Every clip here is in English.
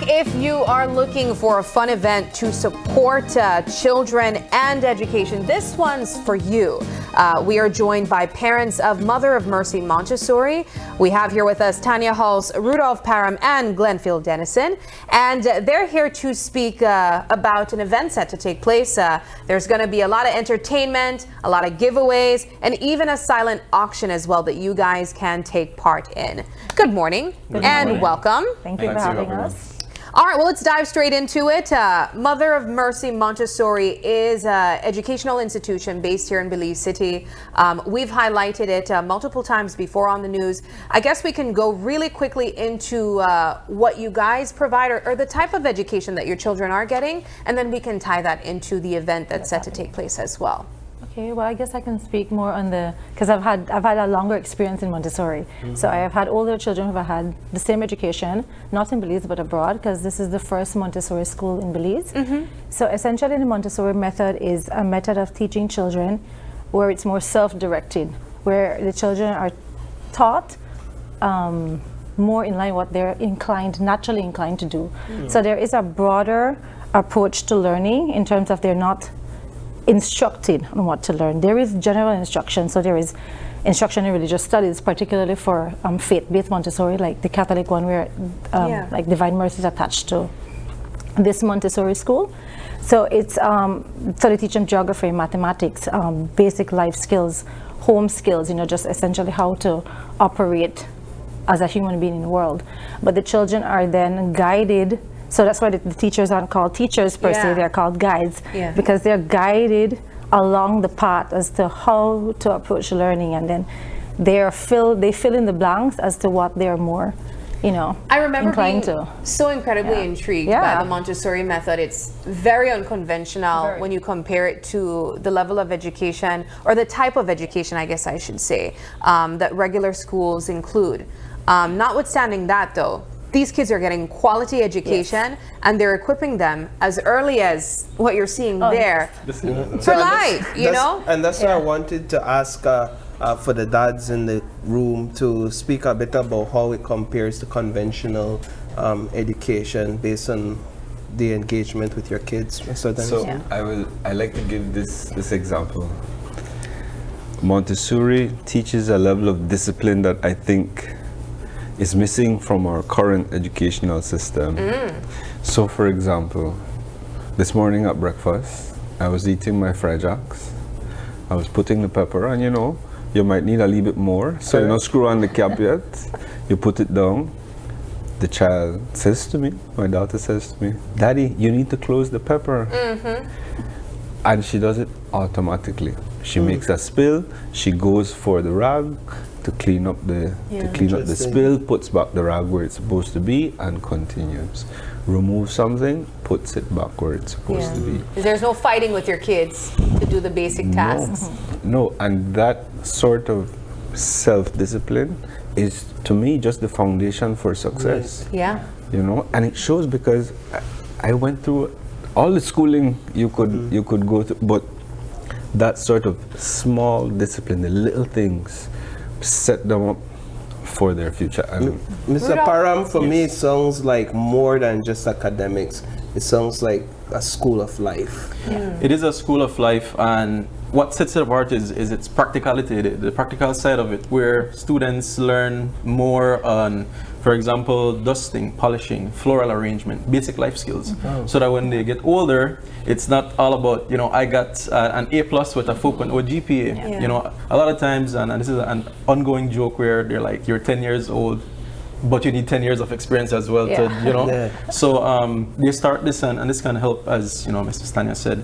back. If you are looking for a fun event to support children and education, this one's for you. We are joined by parents of Mother of Mercy Montessori. We have here with us Tanya Halls, Rudolph Parham, and Glenfield Dennison. And they're here to speak about an event set to take place. There's going to be a lot of entertainment, a lot of giveaways, and even a silent auction as well that you guys can take part in. Good morning. Good and morning. Welcome. Thank you for having us. All right, well, let's dive straight into it. Mother of Mercy Montessori is an educational institution based here in Belize City. We've highlighted it multiple times before on the news. I guess we can go really quickly into what you guys provide or the type of education that your children are getting, and then we can tie that into the event that's set to take place as well. Okay, well, I guess I can speak more on because I've had a longer experience in Montessori. So I have had older children who have had the same education, not in Belize but abroad, because this is the first Montessori school in Belize. So essentially the Montessori method is a method of teaching children where it's more self-directed, where the children are taught more in line what they're naturally inclined to do. So there is a broader approach to learning in terms of they're not instructed on what to learn. There is general instruction, so there is instruction in religious studies, particularly for faith-based Montessori, like the Catholic one where like Divine Mercy is attached to this Montessori school. So it's so they teach them geography, mathematics, basic life skills, home skills, just essentially how to operate as a human being in the world. But the children are then guided. So that's why the teachers aren't called teachers per se, they're called guides, because they're guided along the path as to how to approach learning, and then they fill in the blanks as to what they're more, I remember inclined being to. So incredibly intrigued by the Montessori method. It's very unconventional when you compare it to the level of education, or the type of education, I guess I should say, that regular schools include. Notwithstanding that, though, these kids are getting quality education, and they're equipping them as early as what you're seeing there for life, And that's why I wanted to ask for the dads in the room to speak a bit about how it compares to conventional education based on the engagement with your kids. So I like to give this example. Montessori teaches a level of discipline that I think is missing from our current educational system. So for example, this morning at breakfast, I was eating my fried jacks. I was putting the pepper, and you might need a little bit more, so you don't screw on the cap yet. You put it down. The child says to me, my daughter says to me, "Daddy, you need to close the pepper." And she does it automatically. She makes a spill, she goes for the rag to clean up the spill, puts back the rag where it's supposed to be, and continues. Remove something, puts it back where it's supposed to be. There's no fighting with your kids to do the basic tasks. No, and that sort of self-discipline is, to me, just the foundation for success. And it shows because I went through all the schooling you could go through, but that sort of small discipline, the little things, set them up for their future. Mr. Parham, for me, it sounds like more than just academics. It sounds like a school of life. It is a school of life, and what sets it apart is its practicality, the practical side of it, where students learn more on, for example, dusting, polishing, floral arrangement, basic life skills. So that when they get older, it's not all about, I got an A+ with a 4.0 GPA. A lot of times, and this is an ongoing joke where they're like, you're 10 years old, but you need 10 years of experience as well to, So they start this, and this can help, as Mr. Stania said,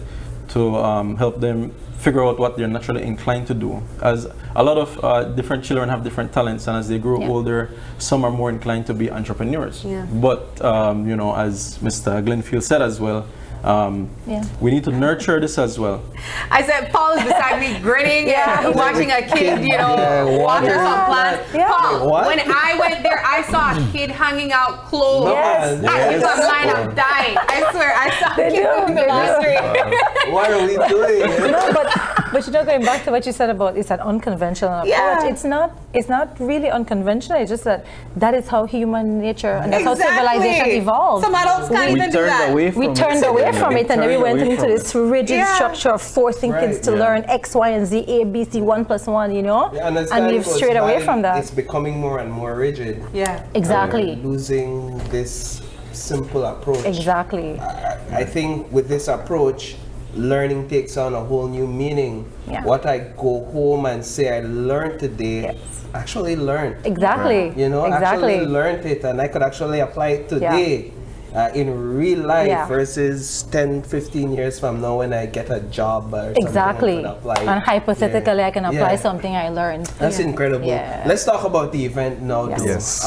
to help them figure out what they're naturally inclined to do. As a lot of different children have different talents, and as they grow older, some are more inclined to be entrepreneurs. But as Mr. Glenfield said as well, we need to nurture this as well. I said, Paul is beside me grinning, watching a kid, water some plants. Paul, when I went there, I saw a kid hanging out clothes. I was online, I'm dying. I swear, I saw a kid doing the laundry. What are we doing? No, but But going back to what you said about it's an unconventional approach. Yeah. It's not really unconventional. It's just that is how human nature and that's how civilization evolved. Some adults can't even do that. We turned away from it, and then we went into this rigid structure of forcing kids to learn X, Y, and Z, A, B, C, 1 + 1. And we've strayed away from that. It's becoming more and more rigid. Yeah. Exactly. Losing this simple approach. Exactly. I think with this approach, learning takes on a whole new meaning. Yeah. What I go home and say I learned today, actually learned. Exactly. Actually learned it, and I could actually apply it today in real life versus 10, 15 years from now when I get a job or something. Exactly. And hypothetically, I can apply something I learned. That's incredible. Yeah. Let's talk about the event now. Yes.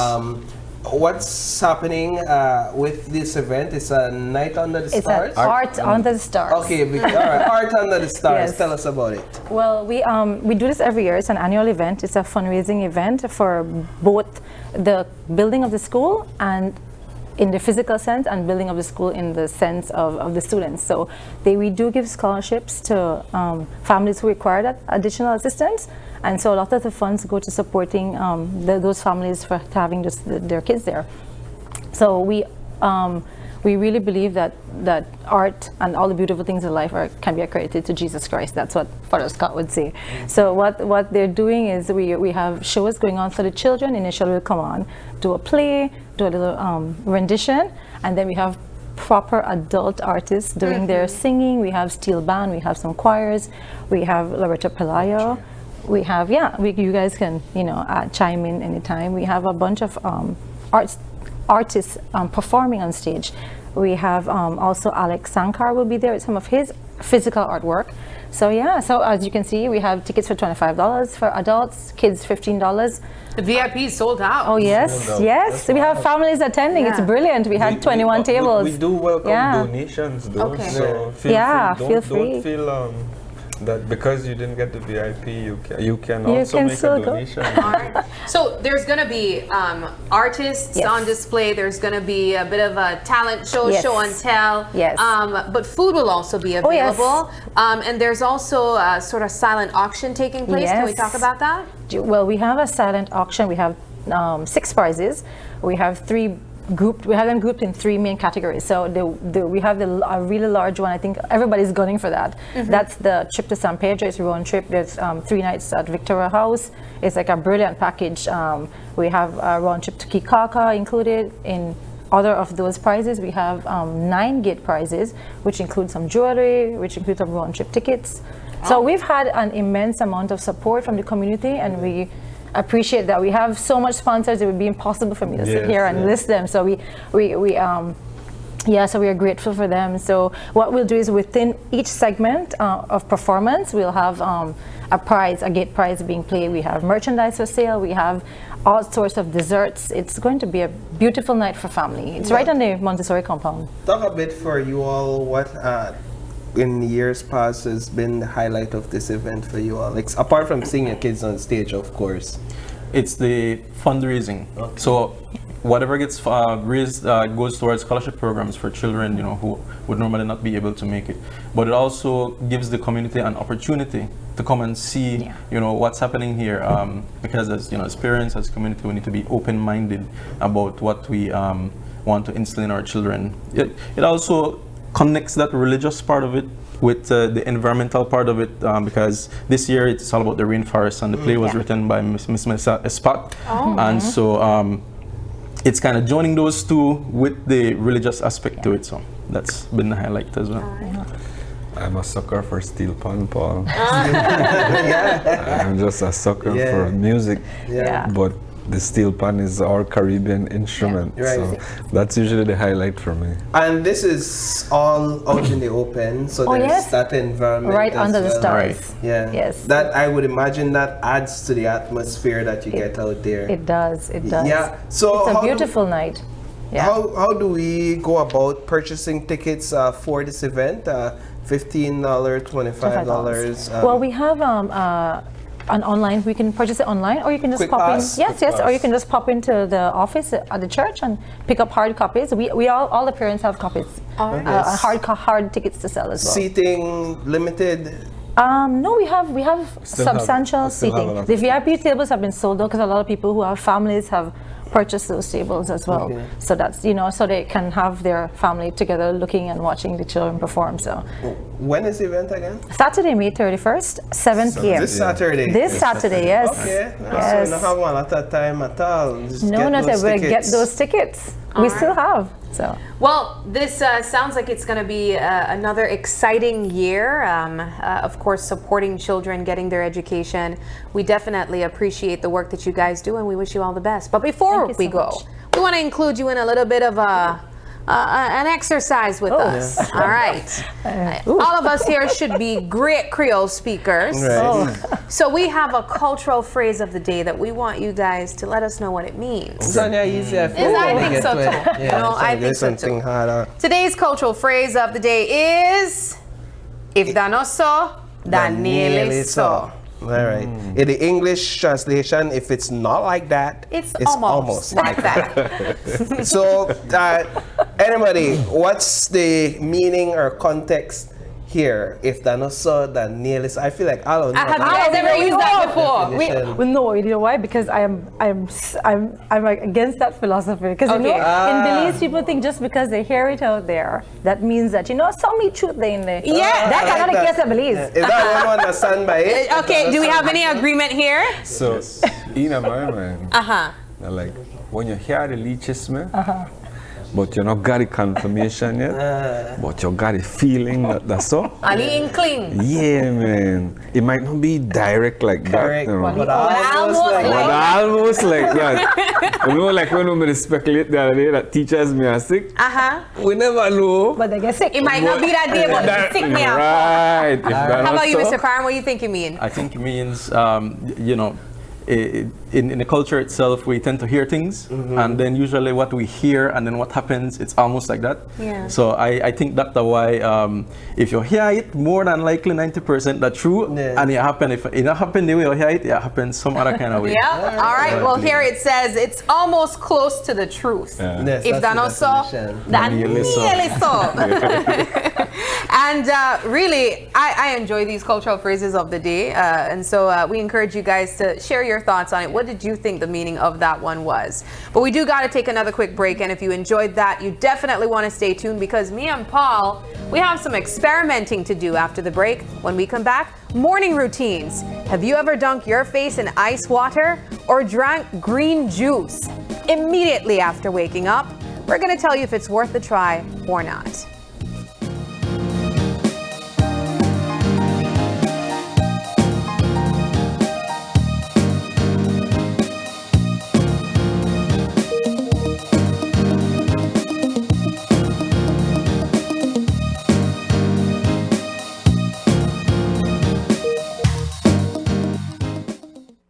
What's happening with this event? It's a night under the stars? It's art under the stars. Okay, all right. Art under the stars. Yes. Tell us about it. Well, we do this every year. It's an annual event. It's a fundraising event for both the building of the school and in the physical sense and building of the school in the sense of the students. So we do give scholarships to families who require that additional assistance. And so a lot of the funds go to supporting those families for having their kids there. So we really believe that art and all the beautiful things in life can be accredited to Jesus Christ. That's what Father Scott would say. So what they're doing is we have shows going on. So the children initially will come on, do a play, do a little rendition, and then we have proper adult artists doing their singing. We have steel band, we have some choirs, we have Loretta Pelayo. We have, you guys can, chime in anytime. We have a bunch of artists performing on stage. We have also Alex Sankar will be there with some of his physical artwork. So as you can see, we have tickets for $25 for adults, kids $15. The VIP is sold out. Oh yes. We have families attending. It's brilliant. We had 21 tables. We do welcome donations though. Okay. So feel free. Don't feel that because you didn't get the VIP, you can also make a donation. So there's going to be artists on display. There's going to be a bit of a talent show, show and tell. Yes. But food will also be available. And there's also a sort of silent auction taking place. Yes. Can we talk about that? Well, we have a silent auction. We have 6 prizes. We have them grouped in 3 main categories. So we have a really large one. I think everybody's gunning for that. That's the trip to San Pedro. It's a round trip. There's 3 nights at Victoria House. It's like a brilliant package. We have a round trip to Kikaka included. In other of those prizes, we have 9 gate prizes, which include some jewelry, which include some round trip tickets. So we've had an immense amount of support from the community, and we appreciate that. We have so much sponsors, it would be impossible for me to sit here and list them. So we are grateful for them. So what we'll do is within each segment of performance, we'll have a gate prize being played. We have merchandise for sale. We have all sorts of desserts. It's going to be a beautiful night for family. It's right on the Montessori compound. Talk a bit for you all what in years past has been the highlight of this event for you all? Like, apart from seeing your kids on stage, of course. It's the fundraising. Okay. So whatever gets raised goes towards scholarship programs for children, who would normally not be able to make it. But it also gives the community an opportunity to come and see, what's happening here. Because as parents, as community, we need to be open-minded about what we want to instill in our children. It also connects that religious part of it with the environmental part of it, because this year it's all about the rainforest, and the play was written by Miss Melissa Espat. And so it's kind of joining those two with the religious aspect to it. So that's been the highlight as well. I'm a sucker for steel pan, Paul. I'm just a sucker for music, but the steel pan is our Caribbean instrument, so that's usually the highlight for me. And this is all out in the open, so there's that environment right under the stars. Right. Yes. That, I would imagine, that adds to the atmosphere that you get out there. It does. Yeah. So it's a beautiful night. Yeah. How do we go about purchasing tickets for this event? $15, $25. Well, we have an online. We can purchase it online, or you can just pop in. Yes, or you can just pop into the office at the church and pick up hard copies. We all the parents have copies, hard tickets to sell as well. Seating limited. No, we have Still have- substantial still have a seating. lot The of VIP tables have been sold out because a lot of people who have families have purchased those tables as well. Okay. So that's, so they can have their family together looking and watching the children perform. So When is the event again? Saturday, May 31st, 7 p.m. This Saturday. This Saturday, yes. Okay. So Yes. we don't have a lot of time at all. Just No, get no, those we'll get tickets. those tickets. We still have. So Well, this sounds like it's going to be another exciting year. Of course, supporting children, getting their education. We definitely appreciate the work that you guys do, and we wish you all the best. But before Thank you we so go, much. we want to include you in a little bit of an exercise with us. All right. All of us here should be great Creole speakers. Right. So we have a cultural phrase of the day that we want you guys to let us know what it means. Sonia, easy. I I think so too. No, I think so something too. harder. Today's cultural phrase of the day is if da no so, da nearly so. All right. In the English translation, if it's not like that, It's almost like that. So, anybody, what's the meaning or context here? If that not so, then nearly so. I feel like I don't know. Have you guys ever used that before? Definition. well, no, you know why? Because I'm like against that philosophy. Because Okay. in Belize, people think just because they hear it out there, that means that some me truth there in there. Yeah. That I like cannot the that. case at Belize. Is that one understand by it? Okay, do we have any agreement here? So, in my mind, Uh-huh. like when you hear the leeches, man, but you not got the confirmation yet, but you got the feeling that that's so. Ali inkling. Yeah, man. It might not be direct like Correct. that. You know. But almost almost like like- But almost like that. You know, like when we speculate the other day that teachers me are sick. Uh-huh. We never know. But they get sick. It might not be that day, but it's sick me up. Right. If that How about you, also- Mr. Karan? What do you think you mean? I think it means, in the culture itself, we tend to hear things, and then usually what we hear and then what happens, it's almost like that. Yeah. So I think that's why if you hear it, more than likely 90% that's true, Yeah. and it happen. If it not happen the way you hear it, it happens some other kind of way. Yeah. All right. Well, here it says it's almost close to the truth. Yeah. Yes, If that's that the not so, definition. that Nearly so. nearly so. And really, I enjoy these cultural phrases of the day. And so we encourage you guys to share your thoughts on it. What did you think the meaning of that one was? But we do got to take another quick break. And if you enjoyed that, you definitely want to stay tuned because me and Paul, we have some experimenting to do after the break. When we come back, morning routines. Have you ever dunked your face in ice water or drank green juice immediately after waking up? We're going to tell you if it's worth the try or not.